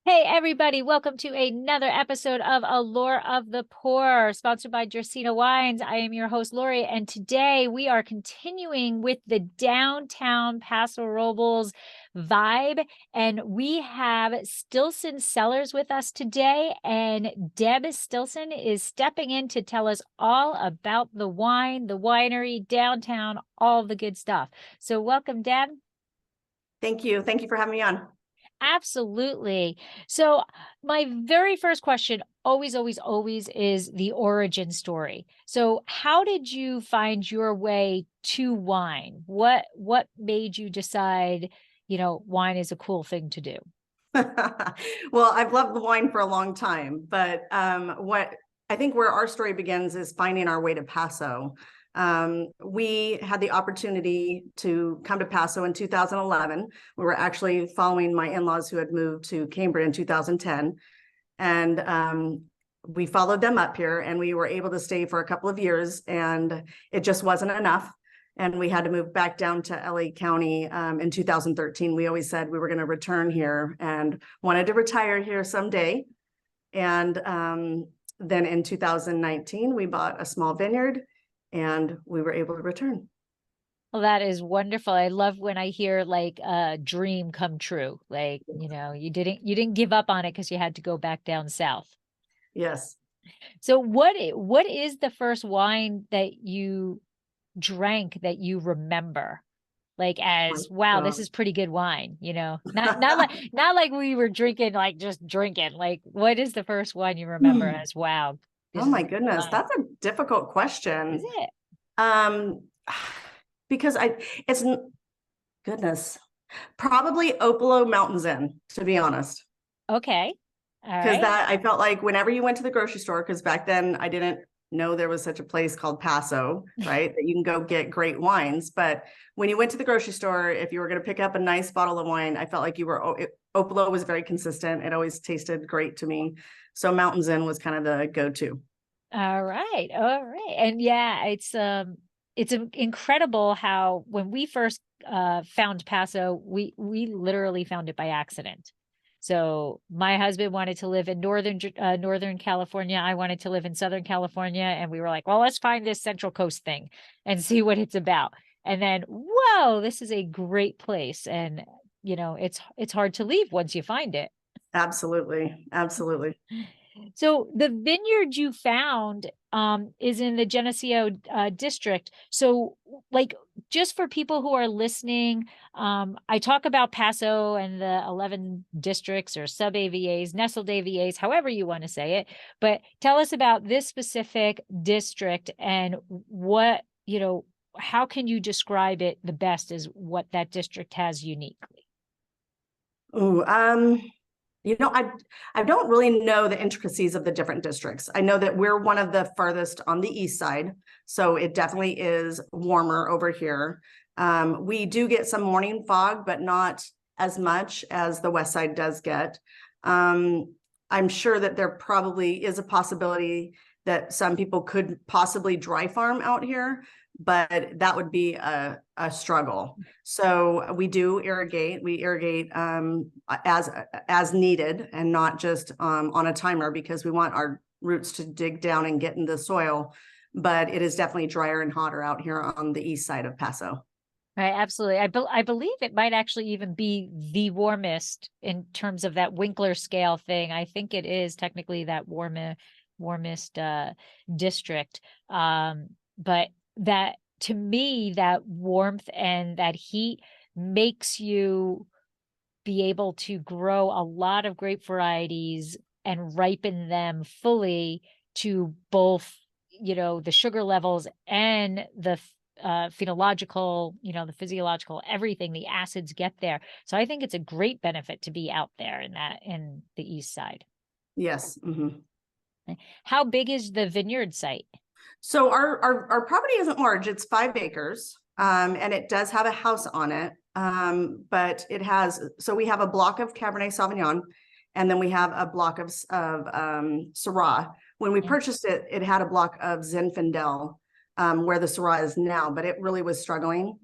Hey, everybody, welcome to another episode of Allure of the Poor, sponsored by Gersina Wines. I am your host, Lori, and today we are continuing with the downtown Paso Robles vibe, and we have Stilson Cellars with us today, and Deb Stilson is stepping in to tell us all about the wine, the winery, downtown, all the good stuff. So welcome, Deb. Thank you. Thank you for having me on. Absolutely. So my very first question always is the origin story. So how did you find your way to wine? What made you decide, wine is a cool thing to do? Well, I've loved the wine for a long time, but what I think where our story begins is finding our way to Paso. We had the opportunity to come to Paso in 2011. We were actually following my in-laws who had moved to Cambridge in 2010. And we followed them up here, and we were able to stay for a couple of years, and it just wasn't enough. And we had to move back down to LA County in 2013. We always said we were going to return here and wanted to retire here someday. And then in 2019, we bought a small vineyard and we were able to return. Well, that is wonderful. I love when I hear like a dream come true. Like, you didn't give up on it because you had to go back down south. Yes. So what is the first wine that you drank that you remember? Like as wow, this is pretty good wine, not like we were drinking, like just drinking. Like, what is the first one you remember as wow? Oh my goodness, that's a difficult question. Is it? Because it's goodness, probably Opalo Mountains Inn, to be honest. Okay. All Because right. that I felt like whenever you went to the grocery store, because back then I didn't know there was such a place called Paso, right? That you can go get great wines. But when you went to the grocery store, if you were going to pick up a nice bottle of wine, I felt like Opalo was very consistent. It always tasted great to me. So Mountains Inn was kind of the go-to. All right. All right. And yeah, it's incredible how when we first found Paso, we literally found it by accident. So my husband wanted to live in Northern California. I wanted to live in Southern California, and we were like, well, let's find this Central Coast thing and see what it's about. And then, whoa, this is a great place, and it's hard to leave once you find it. Absolutely. Absolutely. So the vineyard you found is in the Geneseo district. So like just for people who are listening, I talk about Paso and the 11 districts or sub AVAs, nestled AVAs, however you want to say it. But tell us about this specific district and how can you describe it the best as what that district has uniquely? Ooh, I don't really know the intricacies of the different districts. I know that we're one of the farthest on the east side, so it definitely is warmer over here. We do get some morning fog, but not as much as the west side does get. I'm sure that there probably is a possibility that some people could possibly dry farm out here, but that would be a struggle. So we do irrigate. We irrigate as needed and not just on a timer, because we want our roots to dig down and get in the soil. But it is definitely drier and hotter out here on the east side of Paso. Right, absolutely. I believe it might actually even be the warmest in terms of that Winkler scale thing. I think it is technically that warmest district. But that to me, that warmth and that heat makes you be able to grow a lot of grape varieties and ripen them fully to both, the sugar levels and the phenological, the physiological, everything, the acids get there. So I think it's a great benefit to be out there in the east side. Yes. Mm-hmm. How big is the vineyard site? So our property isn't large. It's 5 acres, and it does have a house on it. But so we have a block of Cabernet Sauvignon, and then we have a block of Syrah. When we purchased it, it had a block of Zinfandel, where the Syrah is now, but it really was struggling.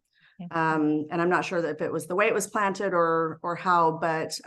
And I'm not sure if it was the way it was planted or how, but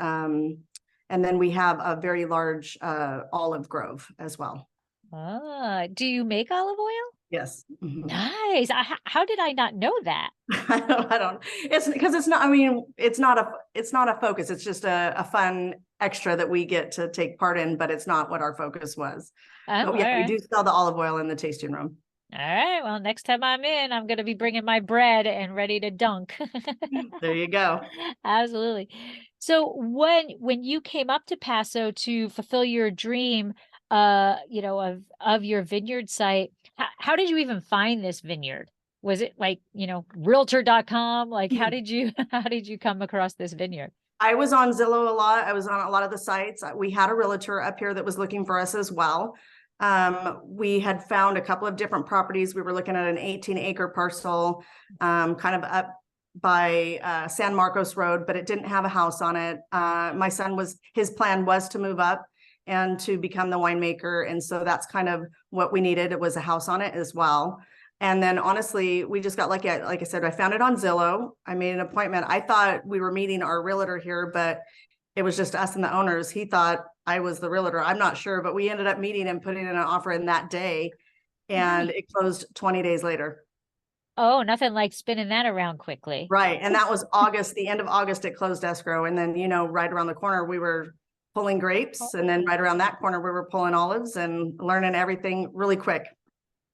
And then we have a very large olive grove as well. Do you make olive oil? Yes. Mhm. Nice. How did I not know that? I don't, it's because it's not, I mean, it's not a focus. It's just a fun extra that we get to take part in, but it's not what our focus was. Oh, But yeah, all we right. do sell the olive oil in the tasting room. All right. Well, next time I'm in, I'm going to be bringing my bread and ready to dunk. There you go. Absolutely. So when you came up to Paso to fulfill your dream, of your vineyard site, how did you even find this vineyard? Was it like, realtor.com? Like how did you how did you come across this vineyard? I was on Zillow a lot. I was on a lot of the sites. We had a realtor up here that was looking for us as well. We had found a couple of different properties. We were looking at an 18-acre parcel, kind of up by San Marcos Road, but it didn't have a house on it. My son his plan was to move up and to become the winemaker. And so that's kind of what we needed. It was a house on it as well. And then honestly, we just got lucky. Like I said, I found it on Zillow. I made an appointment. I thought we were meeting our realtor here, but it was just us and the owners. He thought I was the realtor. I'm not sure, but we ended up meeting and putting in an offer in that day, and it closed 20 days later. Oh, nothing like spinning that around quickly. Right. And that was August, the end of August, it closed escrow. And then, right around the corner, we were pulling grapes. And then right around that corner, we were pulling olives and learning everything really quick.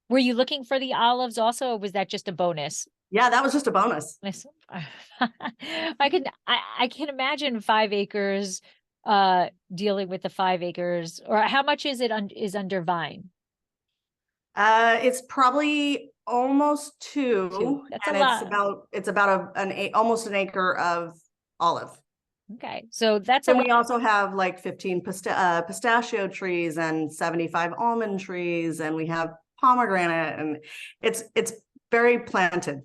Were you looking for the olives also, or was that just a bonus? Yeah, that was just a bonus. I can imagine 5 acres, dealing with the 5 acres, or how much is it is under vine? It's probably almost 2. 2. That's and a lot. it's about almost an acre of olive. Okay, so that's a And lot. we also have like 15 pistachio trees and 75 almond trees, and we have pomegranate, and it's very planted.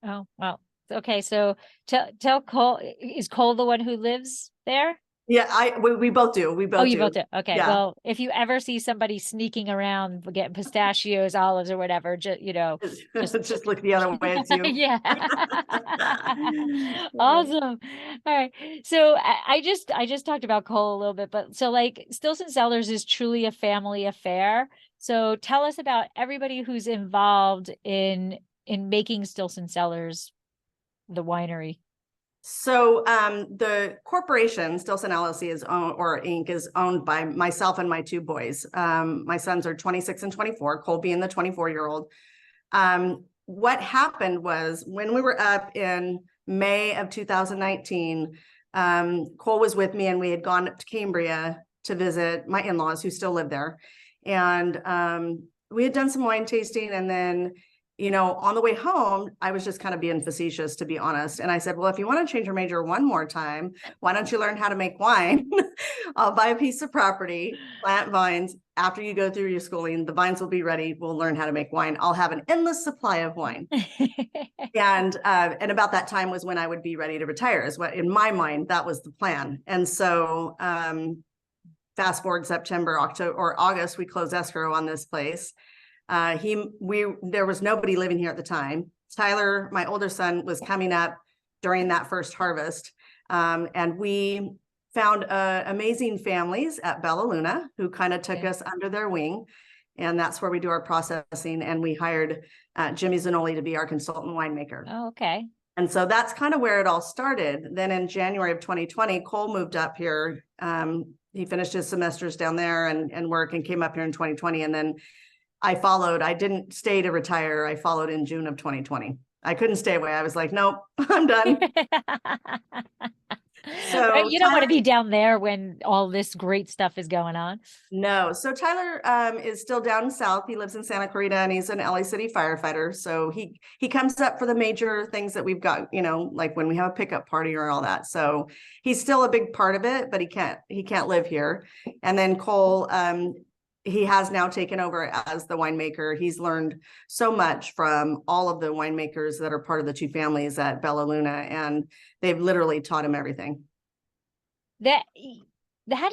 Oh, well, okay. So tell Cole, is Cole the one who lives there? Yeah, we both do. We both Oh, you do. both do. Okay. Yeah. Well, if you ever see somebody sneaking around getting pistachios, olives, or whatever, just Just look the other way. It's you. yeah. Awesome. All right. So I just talked about Cole a little bit, but so like Stilson Cellars is truly a family affair. So tell us about everybody who's involved in making Stilson Cellars, the winery. So the corporation, Stilson LLC is owned, or Inc. is owned by myself and my 2 boys. My sons are 26 and 24, Cole being the 24-year-old. What happened was when we were up in May of 2019, Cole was with me and we had gone up to Cambria to visit my in-laws who still live there. And we had done some wine tasting, and then on the way home, I was just kind of being facetious, to be honest. And I said, well, if you want to change your major one more time, why don't you learn how to make wine? I'll buy a piece of property, plant vines. After you go through your schooling, the vines will be ready. We'll learn how to make wine. I'll have an endless supply of wine. And about that time was when I would be ready to retire, is what, in my mind, that was the plan. And so fast forward September, October, or August, we closed escrow on this place. There was nobody living here at the time. Tyler, my older son, was coming up during that first harvest. And we found amazing families at Bella Luna who kind of took us under their wing. And that's where we do our processing. And we hired Jimmy Zanoli to be our consultant winemaker. Oh, okay. And so that's kind of where it all started. Then in January of 2020, Cole moved up here. He finished his semesters down there and work, and came up here in 2020. And then I followed. I didn't stay to retire. I followed in June of 2020. I couldn't stay away. I was like, nope, I'm done. So right, you don't want to be down there when all this great stuff is going on. No. So Tyler is still down south. He lives in Santa Clarita, and he's an LA City firefighter. So he comes up for the major things that we've got, like when we have a pickup party or all that. So he's still a big part of it, but he can't live here. And then Cole, he has now taken over as the winemaker. He's learned so much from all of the winemakers that are part of the 2 families at Bella Luna, and they've literally taught him everything. That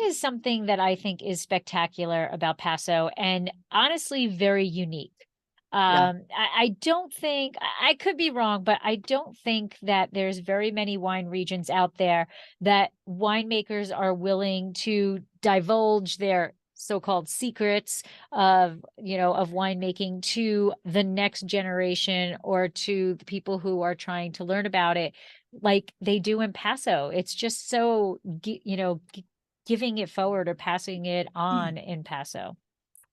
is something that I think is spectacular about Paso, and honestly very unique. Yeah. I don't think, I could be wrong, but I don't think that there's very many wine regions out there that winemakers are willing to divulge their so-called secrets of, of winemaking to the next generation or to the people who are trying to learn about it like they do in Paso. It's just so, giving it forward or passing it on in Paso.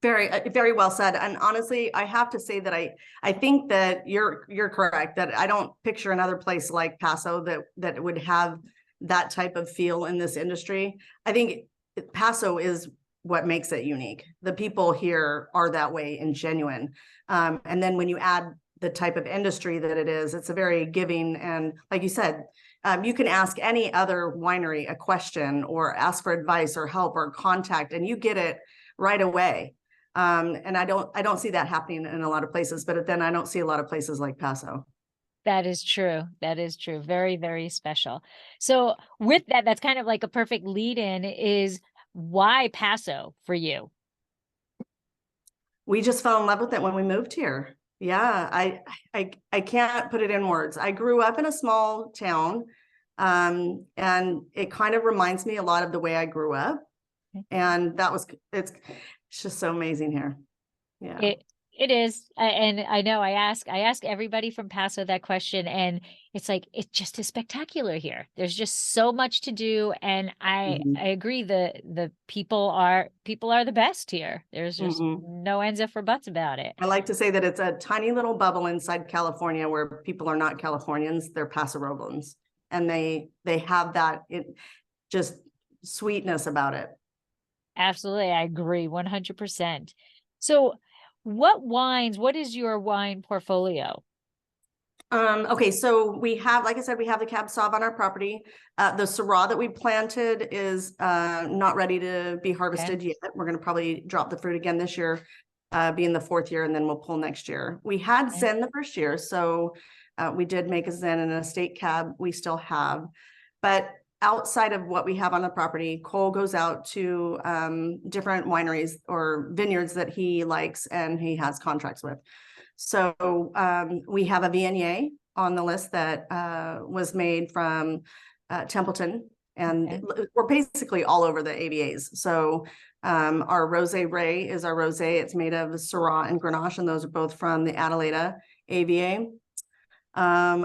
Very, very well said. And honestly, I have to say that I think that you're correct, that I don't picture another place like Paso that would have that type of feel in this industry. I think Paso is what makes it unique. The people here are that way and genuine. And then when you add the type of industry that it is, it's a very giving, and like you said, you can ask any other winery a question or ask for advice or help or contact, and you get it right away. And I don't see that happening in a lot of places, but then I don't see a lot of places like Paso. That is true. That is true. Very, very special. So with that, that's kind of like a perfect lead in is why Paso for you? We just fell in love with it when we moved here. Yeah, I can't put it in words. I grew up in a small town, and it kind of reminds me a lot of the way I grew up. And it's just so amazing here. Yeah. It is. And I know I ask everybody from Paso that question, and it's like, it just is spectacular here. There's just so much to do. And I agree. The people are the best here. There's just no ends if or buts about it. I like to say that it's a tiny little bubble inside California where people are not Californians, they're Paso Roblens. And they have that just sweetness about it. Absolutely. I agree 100%. So what is your wine portfolio? Okay, so we have, like I said, we have the Cab Sauv on our property. The Syrah that we planted is not ready to be harvested yet. We're going to probably drop the fruit again this year, being the 4th year, and then we'll pull next year. We had Zen the first year, so we did make a Zen and an estate cab. We still have, but outside of what we have on the property, Cole goes out to different wineries or vineyards that he likes and he has contracts with. So we have a Viognier on the list that was made from Templeton, and we're basically all over the AVAs. So our Rosé Ray is our rosé. It's made of Syrah and Grenache, and those are both from the Adelaida AVA.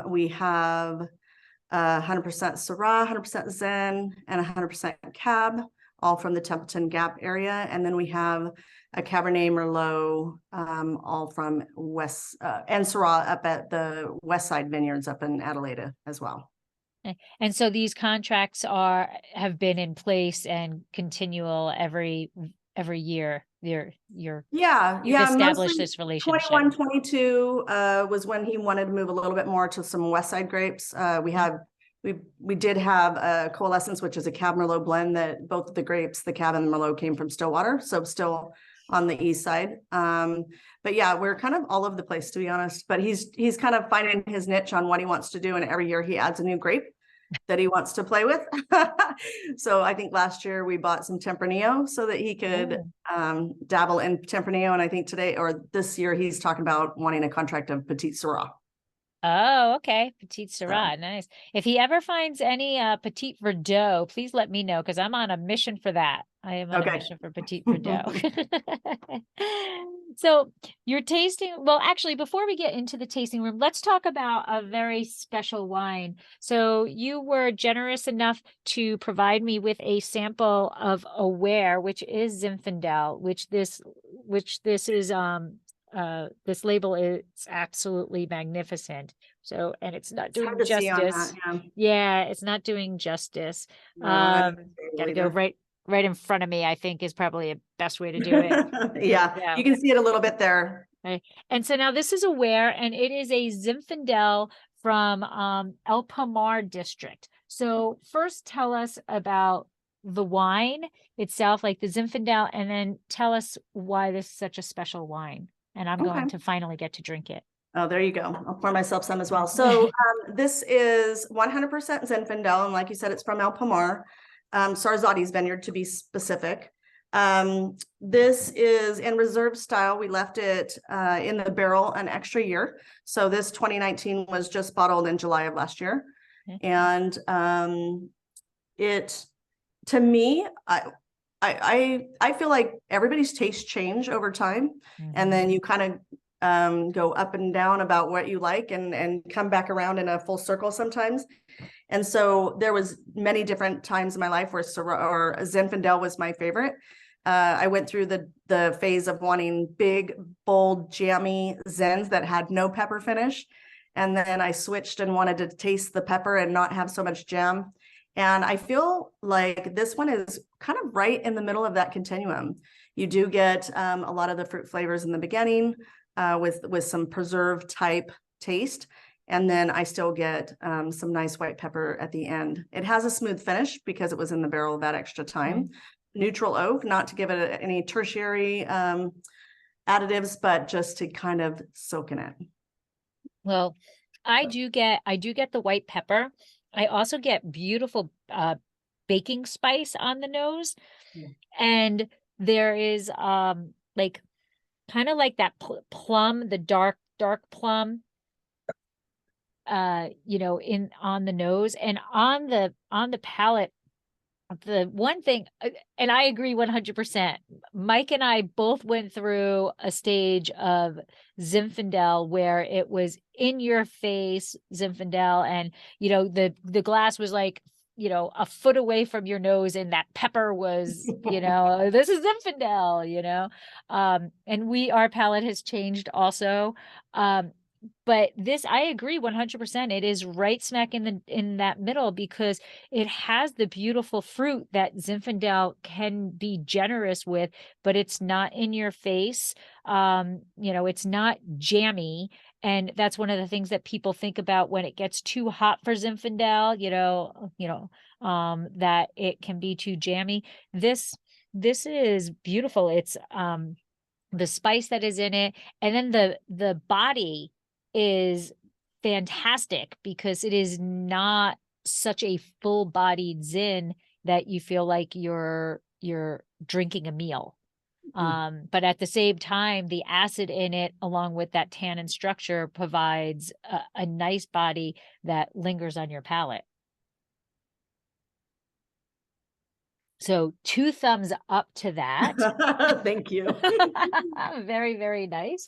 We have 100% Syrah, 100% Zen, and 100% Cab, all from the Templeton Gap area. And then we have a Cabernet Merlot, all from West, and Syrah up at the West Side Vineyards up in Adelaida as well. And so these contracts have been in place and continual every year. You've established this relationship. 21, 22 was when he wanted to move a little bit more to some West Side grapes. We did have a Coalescence, which is a Cab Merlot blend that both of the grapes, the Cab and the Merlot, came from Stillwater, so still on the east side. But yeah, we're kind of all over the place, to be honest. But he's kind of finding his niche on what he wants to do, and every year he adds a new grape that he wants to play with. So I think last year we bought some Tempranillo so that he could dabble in Tempranillo, and I think this year he's talking about wanting a contract of Petite Syrah. Oh, okay. Petite Syrah. Nice. If he ever finds any Petite Verdot, please let me know, because I'm on a mission for that. I am on a mission for Petite Verdot. So you're tasting, well, actually, before we get into the tasting room, let's talk about a very special wine. So you were generous enough to provide me with a sample of Aware, which is Zinfandel, which this is this label is absolutely magnificent. So, and it's not doing justice. Yeah, it's not doing justice. Gotta go right in front of me, I think, is probably a best way to do it. Yeah, you can see it a little bit there. Right. And so now this is Aware, and it is a Zinfandel from El Palmar district. So first tell us about the wine itself, like the Zinfandel, and then tell us why this is such a special wine. And I'm going to finally get to drink it. Oh, there you go. I'll pour myself some as well. So this is 100% Zinfandel. And like you said, it's from El Palmar, Sarzati's vineyard to be specific. This is in reserve style. We left it in the barrel an extra year. So this 2019 was just bottled in July of last year. And it, to me, I feel like everybody's tastes change over time. And then you kind of go up and down about what you like and come back around in a full circle sometimes. And so there was many different times in my life where Zinfandel was my favorite. I went through the phase of wanting big, bold, jammy Zens that had no pepper finish. And then I switched and wanted to taste the pepper and not have so much jam. And I feel like this one is kind of right in the middle of that continuum. You do get a lot of the fruit flavors in the beginning with some preserved type taste. And then I still get some nice white pepper at the end. It has a smooth finish because it was in the barrel that extra time. Neutral oak, not to give it any tertiary additives, but just to kind of soak in it. Well, I do get the white pepper. I also get beautiful baking spice on the nose. And there is like kind of like that plum, the dark plum, you know, on the nose and on the palate. The one thing, and I agree 100%, Mike and I both went through a stage of Zinfandel where it was in your face Zinfandel, and you know the glass was like, you know, a foot away from your nose, and that pepper was, you know, this is Zinfandel, you know. And our palate has changed also. But this, I agree 100%. It is right smack in that middle because it has the beautiful fruit that Zinfandel can be generous with, but it's not in your face. You know, it's not jammy. And that's one of the things that people think about when it gets too hot for Zinfandel, that it can be too jammy. This is beautiful. It's the spice that is in it, and then the body is fantastic because it is not such a full-bodied Zin that you feel like you're drinking a meal. But at the same time, the acid in it, along with that tannin structure, provides a nice body that lingers on your palate. So 2 thumbs up to that. Thank you. Very, very nice.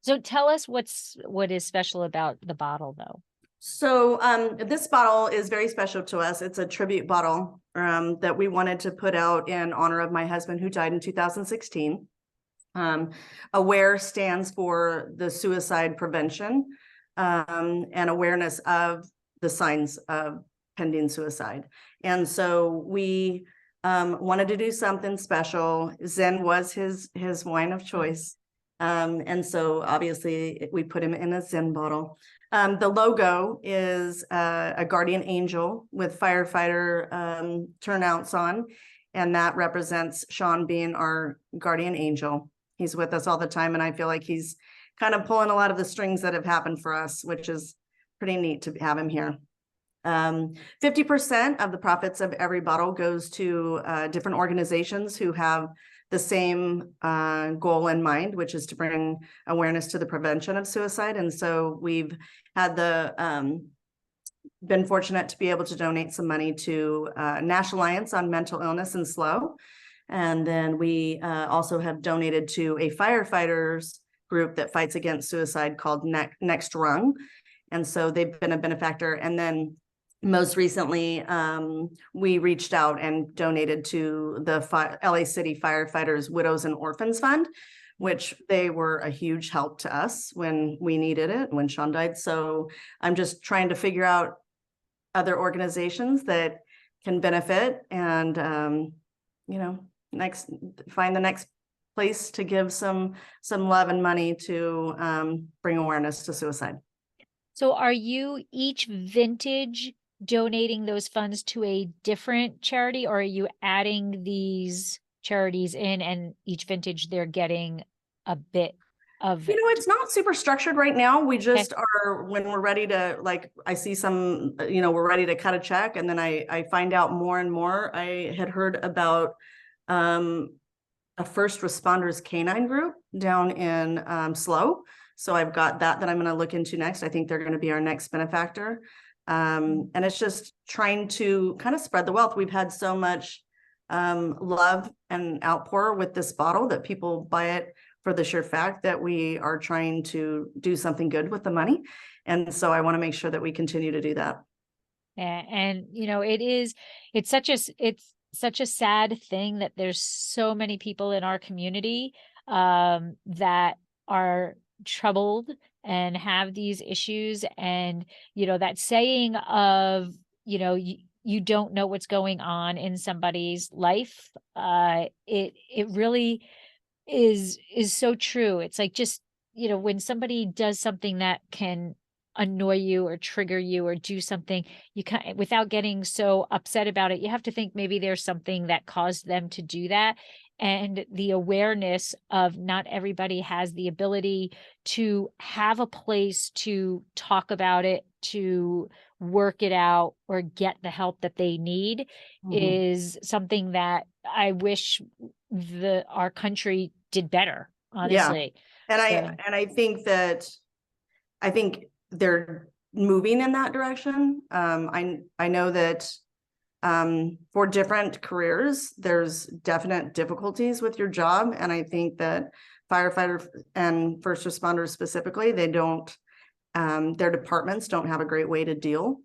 So tell us what is special about the bottle though. So this bottle is very special to us. It's a tribute bottle that we wanted to put out in honor of my husband who died in 2016. AWARE stands for the suicide prevention and awareness of the signs of pending suicide. And so we wanted to do something special. Zen was his wine of choice. And so obviously we put him in a Zen bottle. The logo is a guardian angel with firefighter turnouts on, and that represents Sean being our guardian angel. He's with us all the time, and I feel like he's kind of pulling a lot of the strings that have happened for us, which is pretty neat to have him here. 50% of the profits of every bottle goes to different organizations who have the same goal in mind, which is to bring awareness to the prevention of suicide. And so we've had been fortunate to be able to donate some money to National Alliance on Mental Illness and SLOW. And then we also have donated to a firefighters group that fights against suicide called Next Rung. And so they've been a benefactor. And then most recently, we reached out and donated to the LA City Firefighters Widows and Orphans Fund, which they were a huge help to us when we needed it, when Sean died. So I'm just trying to figure out other organizations that can benefit and, find the next place to give some love and money to bring awareness to suicide. So are you each vintage donating those funds to a different charity, or are you adding these charities in and each vintage they're getting a bit of it? It's not super structured right now. We just are, when we're ready to, like, I see some, we're ready to cut a check, and then I find out more and more. I had heard about a first responders canine group down in SLO. So I've got that I'm going to look into next. I think they're going to be our next benefactor. And it's just trying to kind of spread the wealth. We've had so much love and outpour with this bottle that people buy it for the sheer fact that we are trying to do something good with the money. And so I want to make sure that we continue to do that. And you know, it's such a sad thing that there's so many people in our community that are troubled and have these issues. And, you know, that saying of, you know, you don't know what's going on in somebody's life. It really is so true. It's like, just, you know, when somebody does something that can annoy you or trigger you or do something, you can't, without getting so upset about it, you have to think maybe there's something that caused them to do that. And the awareness of not everybody has the ability to have a place to talk about it, to work it out, or get the help that they need is something that I wish our country did better, honestly. Yeah. And I think they're moving in that direction. I know that for different careers, there's definite difficulties with your job. And I think that firefighters and first responders specifically, they don't, their departments don't have a great way to deal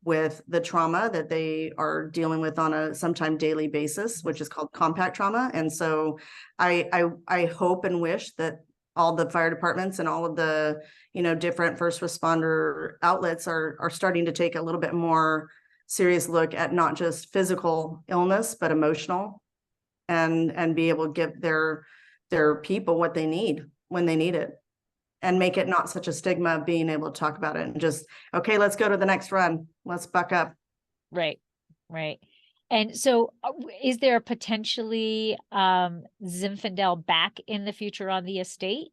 with the trauma that they are dealing with on a sometimes daily basis, which is called compact trauma. And so I hope and wish that all the fire departments and all of the, you know, different first responder outlets are starting to take a little bit more serious look at not just physical illness, but emotional, and be able to give their people what they need when they need it, and make it not such a stigma of being able to talk about it and just, okay, let's go to the next run. Let's buck up. Right. And so is there potentially Zinfandel back in the future on the estate?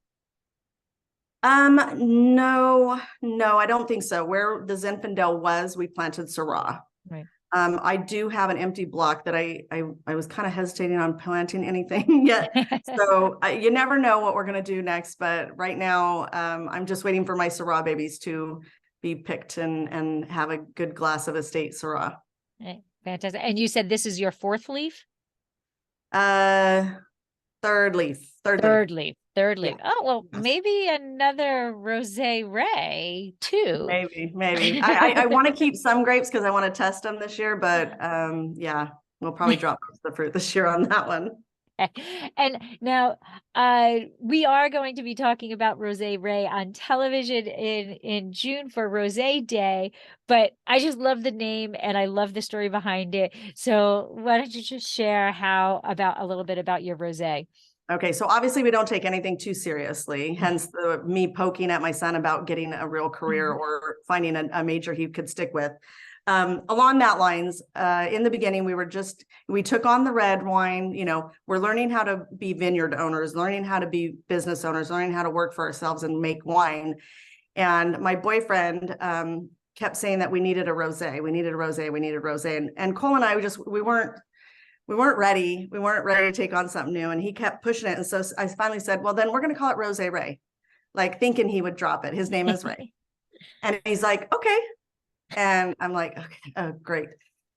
No, I don't think so. Where the Zinfandel was, we planted Syrah. Right. I do have an empty block that I was kind of hesitating on planting anything yet. So you never know what we're going to do next. But right now, I'm just waiting for my Syrah babies to be picked and have a good glass of estate Syrah. Right. Fantastic. And you said this is your fourth leaf? Third leaf. Third leaf. Yeah. Oh, well, Yes. maybe another Rosé Ray too. Maybe. I want to keep some grapes because I want to test them this year, but yeah, we'll probably drop the fruit this year on that one. And now we are going to be talking about Rosé Ray on television in June for Rosé Day, but I just love the name and I love the story behind it. So why don't you just share a little bit about your Rosé? Okay, so obviously we don't take anything too seriously, hence me poking at my son about getting a real career or finding a major he could stick with. Along that lines, in the beginning, we took on the red wine, you know, we're learning how to be vineyard owners, learning how to be business owners, learning how to work for ourselves and make wine. And my boyfriend kept saying that we needed a rosé. And Cole and I we weren't ready. We weren't ready to take on something new. And he kept pushing it. And so I finally said, well, then we're going to call it Rosé Ray, like thinking he would drop it. His name is Ray. And he's like, okay. And I'm like, okay, oh, great.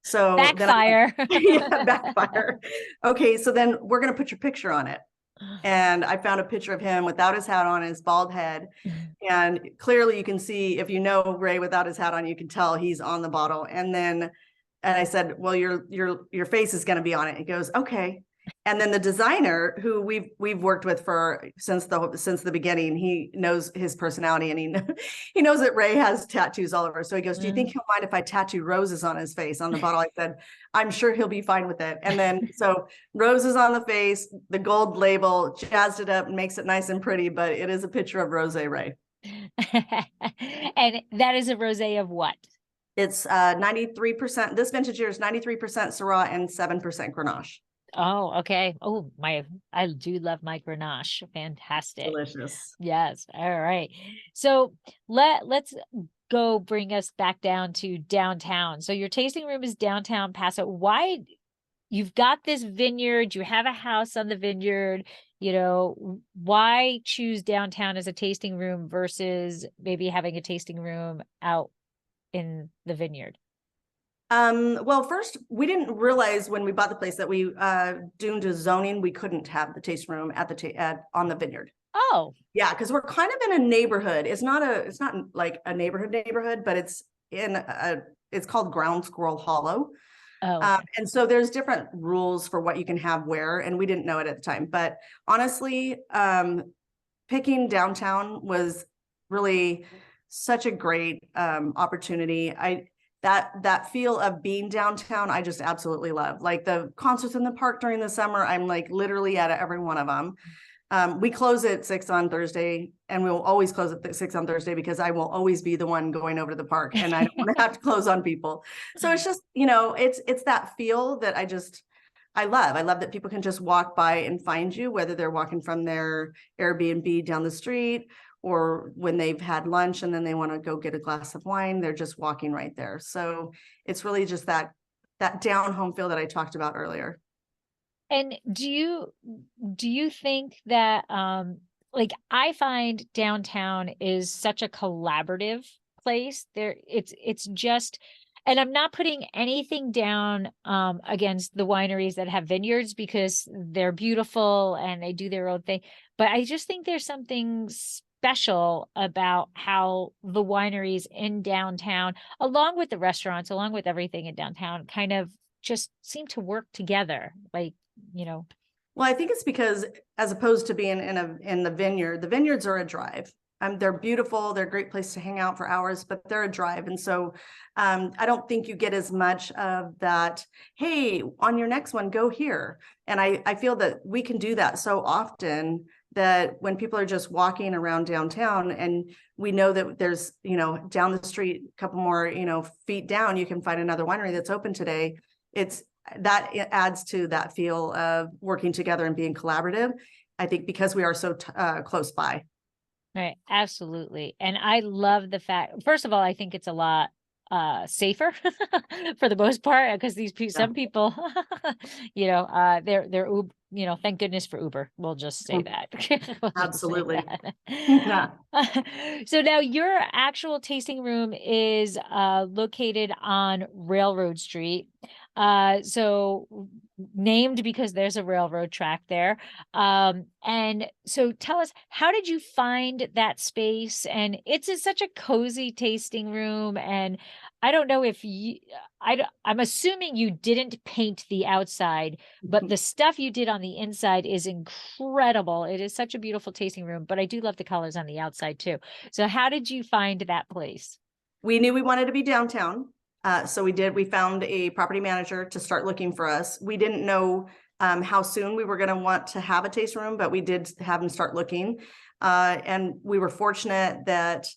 So backfire. Yeah, backfire. Okay. So then we're going to put your picture on it. And I found a picture of him without his hat on, his bald head. And clearly you can see, if you know Ray without his hat on, you can tell he's on the bottle. And I said, well, your face is going to be on it. He goes, okay. And then the designer, who we've worked with since the beginning, he knows his personality, and he knows that Ray has tattoos all over. So he goes, do you think he'll mind if I tattoo roses on his face on the bottle? I said, I'm sure he'll be fine with it. And then so roses on the face, the gold label, jazzed it up and makes it nice and pretty, but it is a picture of Rosé Ray. And that is a rosé of what? It's 93%. This vintage year is 93% Syrah and 7% Grenache. Oh, okay. Oh, I do love my Grenache. Fantastic. Delicious. Yes. All right. So let's bring us back down to downtown. So your tasting room is downtown Paso. Why you've got this vineyard, you have a house on the vineyard, you know, why choose downtown as a tasting room versus maybe having a tasting room out in the vineyard? Well, first, we didn't realize when we bought the place that we, due to zoning, we couldn't have the tasting room at on the vineyard. Oh, Yeah, because we're kind of in a neighborhood. It's not like a neighborhood, but it's it's called Ground Squirrel Hollow. oh, okay. And so there's different rules for what you can have where, and we didn't know it at the time. But honestly, picking downtown was really such a great opportunity. That feel of being downtown, I just absolutely love. Like the concerts in the park during the summer, I'm like literally at every one of them. We close at 6 on Thursday, and we will always close at 6 on Thursday because I will always be the one going over to the park, and I don't want to have to close on people. So it's just, it's that feel that I love. I love that people can just walk by and find you, whether they're walking from their Airbnb down the street or when they've had lunch and then they want to go get a glass of wine, they're just walking right there. So it's really just that down home feel that I talked about earlier. And do you think that like I find downtown is such a collaborative place. It's just, and I'm not putting anything down against the wineries that have vineyards because they're beautiful and they do their own thing. But I just think there's something special about how the wineries in downtown, along with the restaurants, along with everything in downtown, kind of just seem to work together. Like, you know. Well, I think it's because as opposed to being in the vineyard, the vineyards are a drive. They're beautiful. They're a great place to hang out for hours, but they're a drive. And so I don't think you get as much of that, hey, on your next one, go here. And I feel that we can do that so often that when people are just walking around downtown and we know that there's, down the street, a couple more, feet down, you can find another winery that's open today. It adds to that feel of working together and being collaborative. I think because we are so close by. Right, absolutely. And I love the fact, first of all, I think it's a lot safer for the most part because some people they're thank goodness for Uber. We'll just say that. We'll just say Absolutely. that. Yeah. So now your actual tasting room is located on Railroad Street. So named because there's a railroad track there. And so tell us, how did you find that space? And it's such a cozy tasting room. And I don't know if I'm assuming you didn't paint the outside, but the stuff you did on the inside is incredible. It is such a beautiful tasting room, but I do love the colors on the outside too. So how did you find that place? We knew we wanted to be downtown. So we found a property manager to start looking for us. We didn't know how soon we were going to want to have a tasting room, but we did have them start looking. And we were fortunate that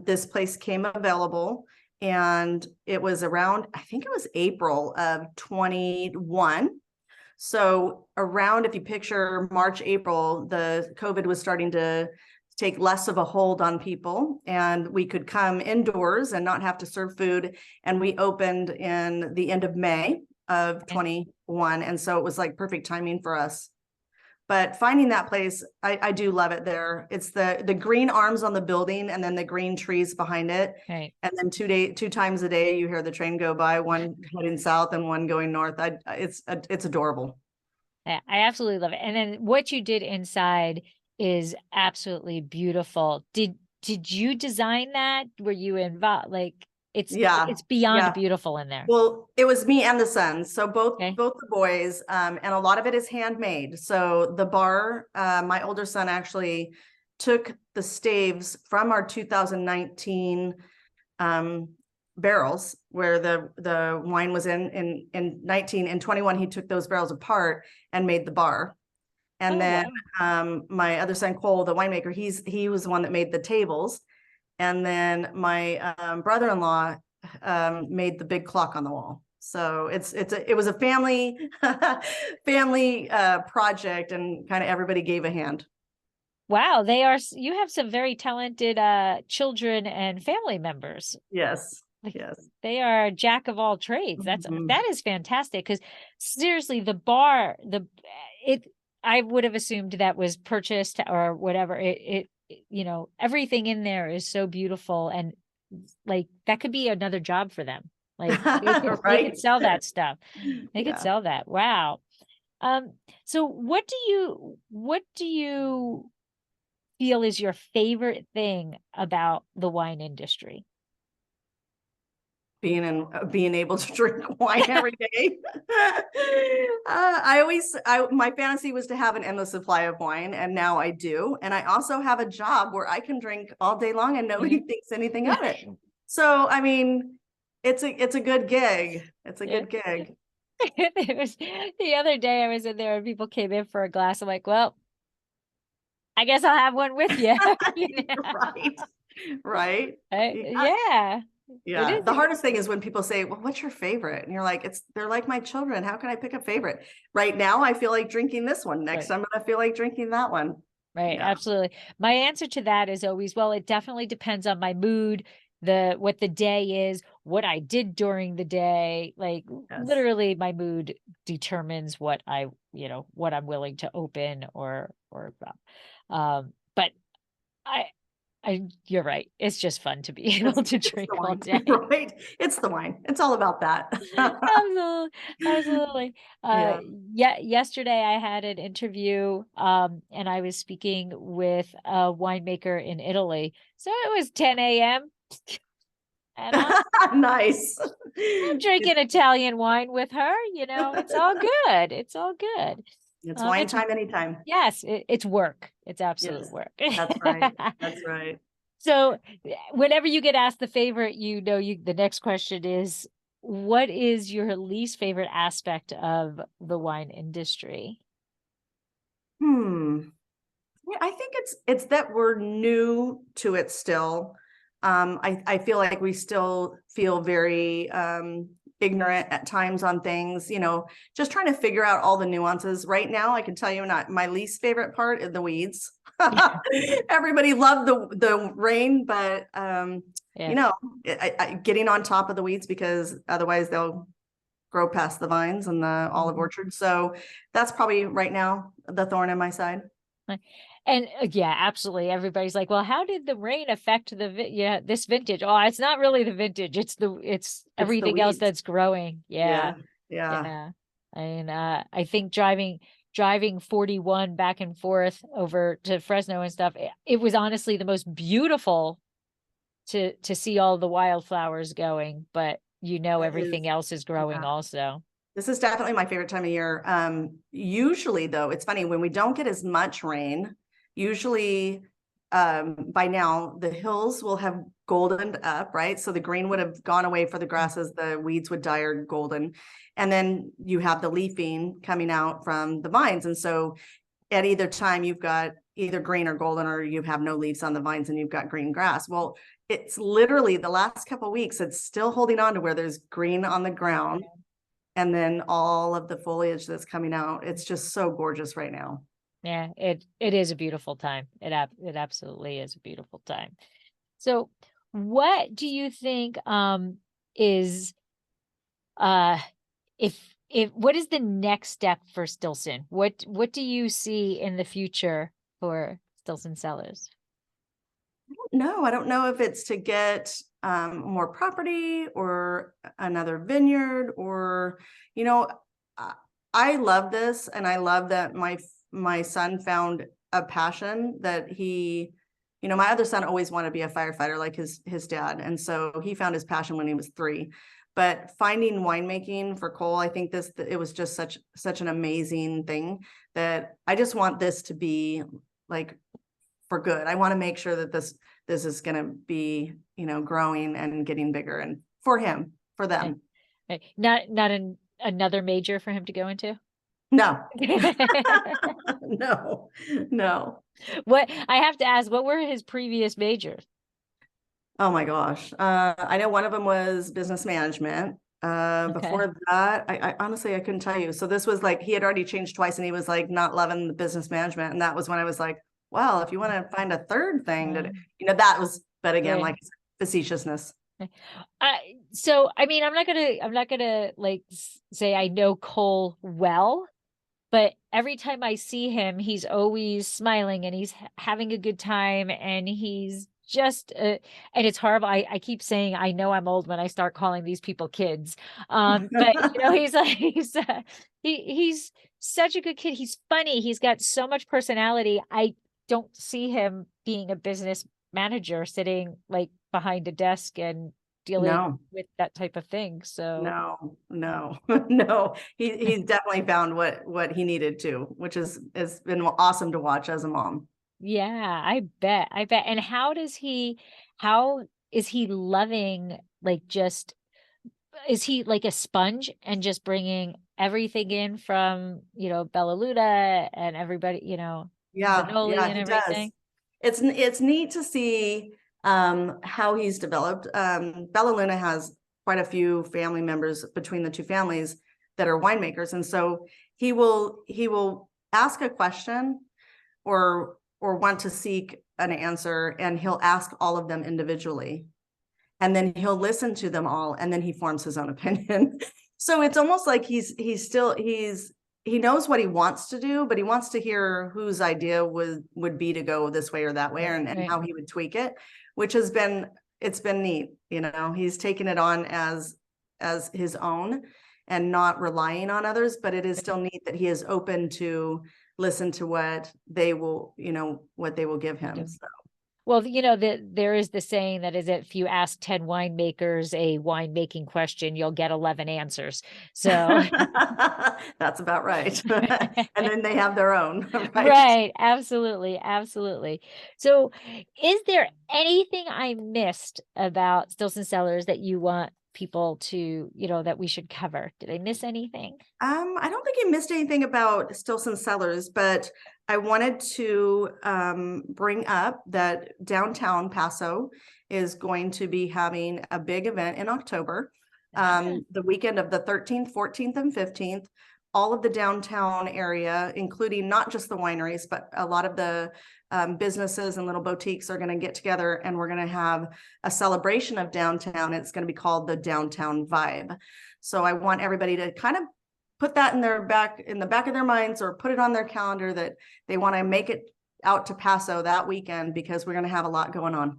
this place came available, and it was around, I think it was April of 21. So around, if you picture March, April, the COVID was starting to take less of a hold on people, and we could come indoors and not have to serve food. And we opened in the end of May of 21. And so it was like perfect timing for us. But finding that place, I do love it there. It's the green arms on the building and then the green trees behind it. Right. And then 2 times a day, you hear the train go by, one heading south and one going north. It's adorable. Yeah, I absolutely love it. And then what you did inside is absolutely beautiful. Did you design that? Were you involved? Like it's beyond beautiful in there. Well, it was me and the sons. So both Okay. the boys, and a lot of it is handmade. So the bar, my older son actually took the staves from our 2019 barrels where the wine was in 19 and 21. He took those barrels apart and made the bar. And then my other son, Cole, the winemaker, he was the one that made the tables. And then my brother-in-law made the big clock on the wall. So it was a family project, and kind of everybody gave a hand. Wow, you have some very talented children and family members. Yes. Yes. They are a jack of all trades. Mhm. That is fantastic. Because seriously, I would have assumed that was purchased or whatever. Everything in there is so beautiful, and like that could be another job for them. Like they could Right? sell that stuff. They could Yeah. sell that. Wow. So what do you feel is your favorite thing about the wine industry? Being able to drink wine every day. My fantasy was to have an endless supply of wine, and now I do. And I also have a job where I can drink all day long and nobody thinks anything of it. So, I mean, it's a good gig. It's a Yeah. good gig. It was the other day I was in there and people came in for a glass. I'm like, well, I guess I'll have one with you. Right. Right. Yeah. Yeah, it Yeah. is. The hardest thing is when people say, well, what's your favorite? And you're like, they're like my children. How can I pick a favorite? Right now, I feel like drinking this one. Next, Right. I'm going to feel like drinking that one. Right, Yeah. absolutely. My answer to that is always, well, it definitely depends on my mood, what the day is, what I did during the day. Like Yes. literally my mood determines what I'm willing to open but I you're right. It's just fun to be able to It's drink the all wine, day. right? It's the wine. It's all about that. Absolutely, absolutely. Uh, Yeah. Yesterday I had an interview, and I was speaking with a winemaker in Italy. So it was 10 a.m. and Nice. I'm drinking Italian wine with her. It's all good. It's all good. It's wine It's time anytime. Yes, it's work. It's absolute Yes, work. that's right. That's right. So whenever you get asked the favorite, the next question is, what is your least favorite aspect of the wine industry? Hmm. Yeah, I think it's that we're new to it still. I feel like we still feel very ignorant at times on things, just trying to figure out all the nuances. Right now, I can tell you not my least favorite part is the weeds. Everybody loved the rain, but Yeah. getting on top of the weeds, because otherwise they'll grow past the vines and the olive Mhm. orchard. So that's probably right now the thorn in my side. And yeah, absolutely. Everybody's like, well, how did the rain affect this vintage? Oh, it's not really the vintage. It's It's the everything else weeds. that's growing. Yeah. Yeah. Yeah. Yeah. And I think driving 41 back and forth over to Fresno and stuff, it was honestly the most beautiful to see all the wildflowers going, but It is. everything else is growing Yeah. also. This is definitely my favorite time of year. Usually though, it's funny when we don't get as much rain, usually by now the hills will have goldened up, right? So the green would have gone away for the grasses, the weeds would die or golden. And then you have the leafing coming out from the vines. And so at either time you've got either green or golden, or you have no leaves on the vines and you've got green grass. Well, it's literally the last couple of weeks, it's still holding on to where there's green on the ground. And then all of the foliage that's coming out. It's just so gorgeous right now. Yeah, it is a beautiful time. It absolutely is a beautiful time. So, what do you think is uh if what is the next step for Stilson? What do you see in the future for Stilson Cellars? No, I don't know if it's to get more property or another vineyard, or, you know, I I love this, and I love that my son found a passion that my other son always wanted to be a firefighter like his dad, and so he found his passion when he was 3. But finding winemaking for Cole, I think it was just such an amazing thing that I just want this to be like for good. I want to make sure that this is going to be, growing and getting bigger, and for him, for Eh, them. Not another major for him to go into? No, no, no. What I have to ask, what were his previous majors? Oh my gosh. I know one of them was business management. Okay. Before that, I honestly, I couldn't tell you. So this was like, he had already changed twice and he was like not loving the business management. And that was when I was like, well, if you want to find a third thing Uh, that was, but again, right. like facetiousness. So I mean, I'm not gonna like say I know Cole well, but every time I see him, he's always smiling and he's having a good time and he's just and it's horrible. I keep saying I know I'm old when I start calling these people kids. But you know, he's like he's such a good kid. He's funny. He's got so much personality. I don't see him being a business manager sitting like behind a desk and dealing No, with that type of thing. So no, no, no. He's definitely found what he needed to, which has been awesome to watch as a mom. yeah, I bet. I bet. And how is he loving like just is he like a sponge and just bringing everything in from, you know, Bella Luda and everybody, you know, Yeah, Zanoli yeah, and he does. everything? It's neat to see how he's developed. Bella Luna has quite a few family members between the two families that are winemakers, and so he will ask a question or want to seek an answer, and he'll ask all of them individually, and then he'll listen to them all, and then he forms his own opinion. So it's almost like he knows what he wants to do, but he wants to hear whose idea would be to go this way or that way, Right, and right. how he would tweak it, which it's been neat. You know, he's taken it on as his own and not relying on others, but it is still neat that he is open to listen to what they will, what they will give You him. do. So Well, you know, there is the saying that is if you ask 10 winemakers a winemaking question, you'll get 11 answers. So that's about right. And then they have their own, right? right, absolutely, absolutely. So, is there anything I missed about Stilson Cellars that you want people to, you know, that we should cover? Did I miss anything? I don't think you missed anything about Stilson Cellars, but I wanted to bring up that downtown Paso is going to be having a big event in October, Ah, the weekend of the 13th, 14th, and 15th. All of the downtown area, including not just the wineries, but a lot of the businesses and little boutiques are going to get together, and we're going to have a celebration of downtown. It's going to be called the Downtown Vibe. So I want everybody to kind of put that in the back of their minds, or put it on their calendar that they want to make it out to Paso that weekend, because we're going to have a lot going on.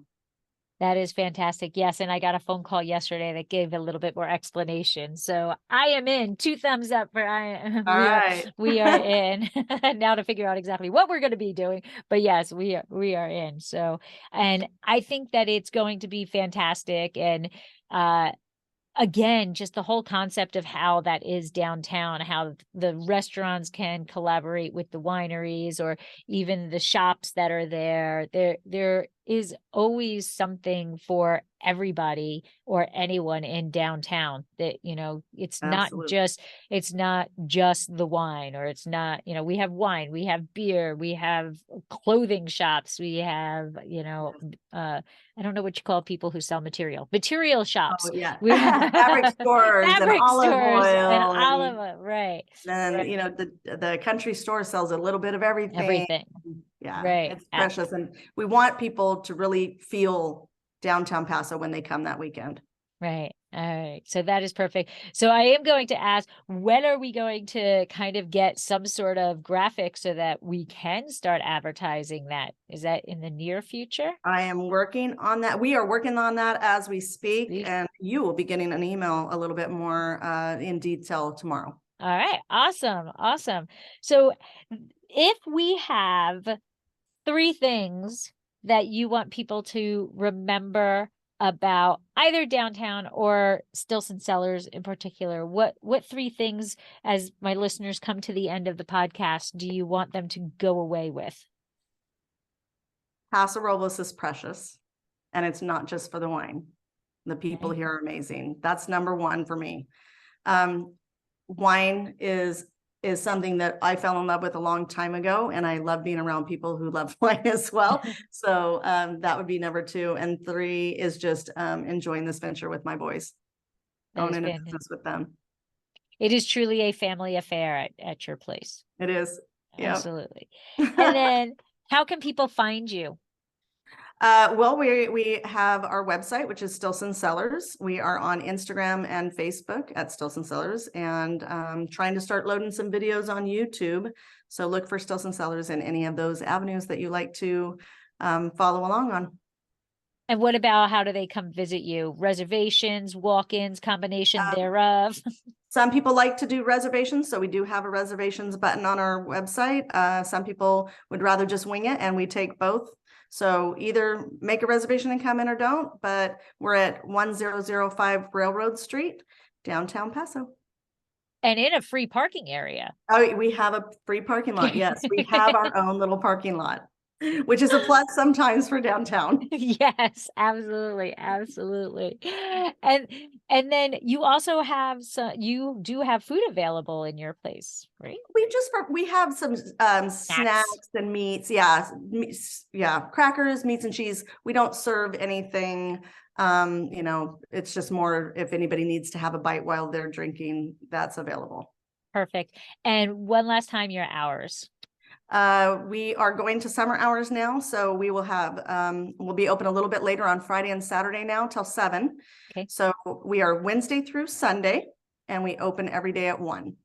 that is fantastic. Yes, and I got a phone call yesterday that gave a little bit more explanation. So I am in. Two thumbs up for I All right. we are in now to figure out exactly what we're going to be doing. But yes, we are in. So and I think that it's going to be fantastic and uh again, just the whole concept of how that is downtown, how the restaurants can collaborate with the wineries or even the shops that are there. There is always something for everybody or anyone in downtown that, you know, Absolutely. it's not just the wine or it's not, you know, we have wine, we have beer, we have clothing shops, we have, you know, I don't know what you call people who sell material Oh shops. yeah. We Fabric stores and fabric olive stores and oil, and olive oil, right, then right, the country store sells a little bit of everything. everything, Yeah, right, it's precious, and we want people to really feel downtown Paso when they come that weekend. right. All right. So that is perfect. So I am going to ask, when are we going to kind of get some sort of graphic so that we can start advertising that? Is that in the near future? I am working on that. We are working on that as we speak, Sweet. and you will be getting an email a little bit more in detail tomorrow. All right. Awesome. Awesome. So if we have three things that you want people to remember about either downtown or Stilson Cellars in particular, what three things, as my listeners come to the end of the podcast, do you want them to go away with? Paso Robles is precious, and it's not just for the wine. The people Okay. here are amazing. That's number one for me. Um, Wine is something that I fell in love with a long time ago, and I love being around people who love wine as well. So that would be number two. And three is just enjoying this venture with my boys, That is owning a fantastic. business with them. It is truly a family affair at your place. It is. Yep. Absolutely. And then how can people find you? Well, we have our website, which is Stilson Cellars. We are on Instagram and Facebook at Stilson Cellars, and trying to start loading some videos on YouTube. So look for Stilson Cellars in any of those avenues that you like to follow along on. And what about how do they come visit you? Reservations, walk-ins, combination thereof? Some people like to do reservations, so we do have a reservations button on our website. Some people would rather just wing it, and we take both. So either make a reservation and come in or don't, but we're at 1005 Railroad Street, downtown Paso. And in a free parking area. Oh, we have a free parking lot. Yes, we have our own little parking lot, which is a plus sometimes for downtown. Yes, absolutely, absolutely. And then you also have you do have food available in your place, right? We have some snacks and meats. Yeah, crackers, meats and cheese. We don't serve anything. It's just more if anybody needs to have a bite while they're drinking, that's available. Perfect. And one last time, your hours. We are going to summer hours now, so we will have we'll be open a little bit later on Friday and Saturday now till 7. Okay. So we are Wednesday through Sunday, and we open every day at 1.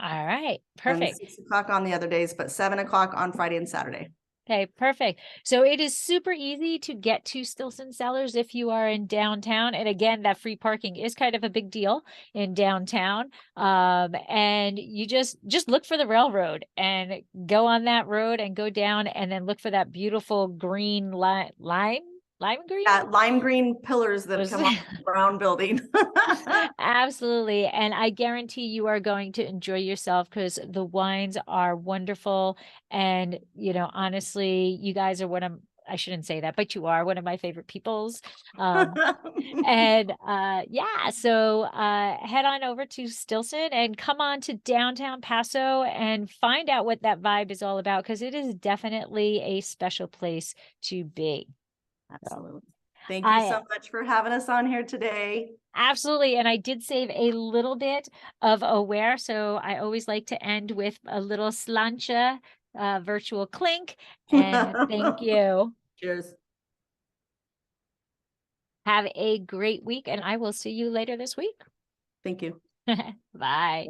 All right, perfect. And 6 o'clock on the other days, but 7 o'clock on Friday and Saturday. Okay, perfect. So it is super easy to get to Stilson Cellars if you are in downtown. And again, that free parking is kind of a big deal in downtown. And you just look for the railroad and go on that road and go down and then look for that beautiful green lime green? Yeah, lime green pillars that come off the brown building. Absolutely. And I guarantee you are going to enjoy yourself because the wines are wonderful. And, honestly, you guys are I shouldn't say that, but you are one of my favorite peoples. And so head on over to Stilson and come on to downtown Paso and find out what that vibe is all about, because it is definitely a special place to be. Absolutely. Thank you so much for having us on here today. Absolutely. And I did save a little bit of aware. So I always like to end with a little slancha virtual clink. And thank you. Cheers. Have a great week, and I will see you later this week. Thank you. Bye.